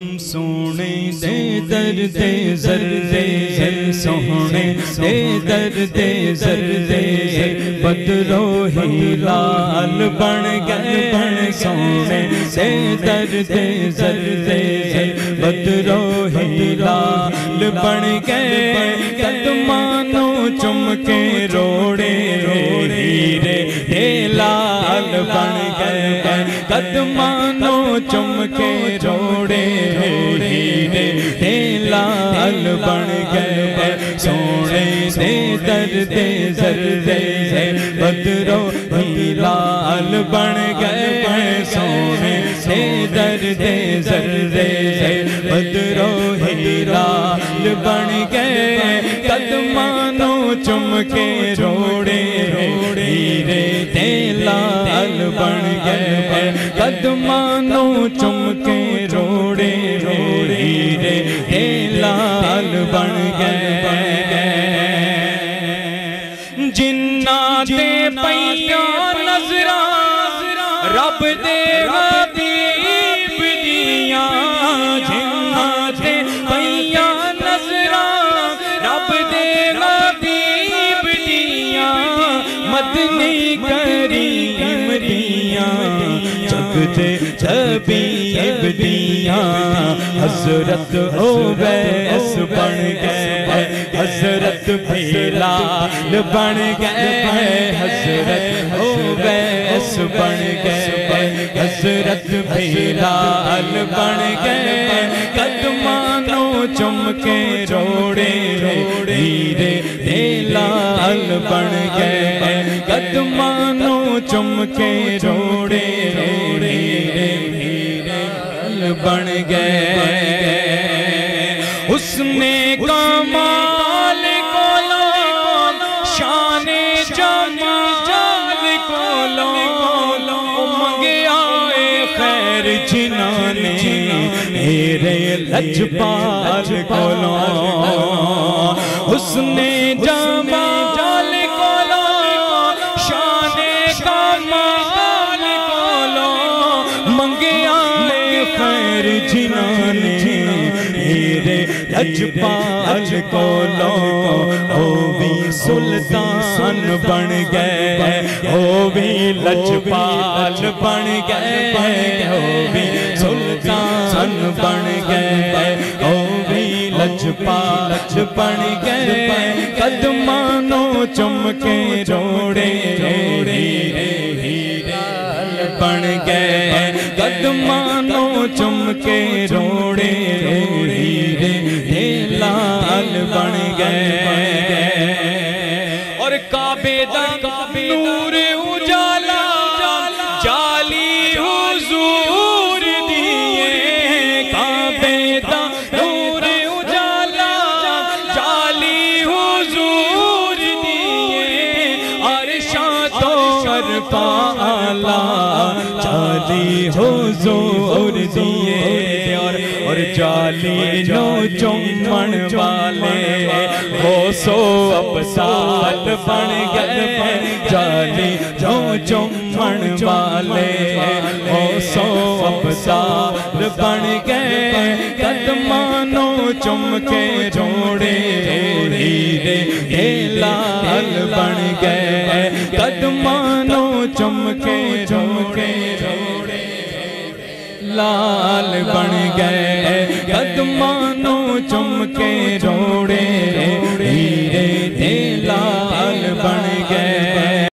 سونے دے درد زرد سونے دے درد زرد بدرو ہلال بن گئے سونے دے درد زرد بدرو ہلال بن گئے قدمانوں چم کے روڑے ہیرے ہلال بن گئے قدمانوں چم کے روڑے ہیرے لال بن گئے سونے دے درد زرد بدرو ہلال بن گئے سونے دے درد زرد بدرو ہلال بن گئے قدمانوں چم کے روڑے ہیرے لال بن گئے قدمانوں چم کے روڑے ہیرے لال بن گئے جنات پئیاں نظراں رب دے حبیب دیاں جنات پئیاں نظراں رب دے حبیب دیاں مدنی کریم دیاں جگ دے حبیب دیاں حضرت اویس بن گئے حضرت بلال بن گئے حضرت اویس بن گئے حضرت بلال بن گئے قدمانوں چم کے روڑے ہیرے لال بن گئے قدمانوں چم کے روڑے ہیرے لال بن گئے حسن کمال کولو شان جمال کولو منگیا خیر جنانے میرے لجپال کولو حسن جمال کولو شان کمال کولو منگیا خیر جنانے میرے لجپال کولو او بھی سلطان بن گئے او بھی لجپال بن گئے او بھی سلطان بن گئے او بھی لجپال بن گئے قدمانوں چم کے روڑے ہیرے بن گئے قدمانوں چم کے روڑے ہیرے لال بن گئے اور کعبے دا نور اجالا جالی حضور دیئے کعبے دا نور اجالا جالی حضور دیئے عرشاں تو عرفالا جالی حضور دیئے اور جالی نو چمن والے وہ سو ابسال بن گئے جالی نو چمن والے وہ سو ابسال بن گئے قدمانوں چم کے روڑے ہیرے لال بن گئے قدمانوں چم کے روڑے لال بن گئے قدمانوں چم کے روڑے ہیرے لال بن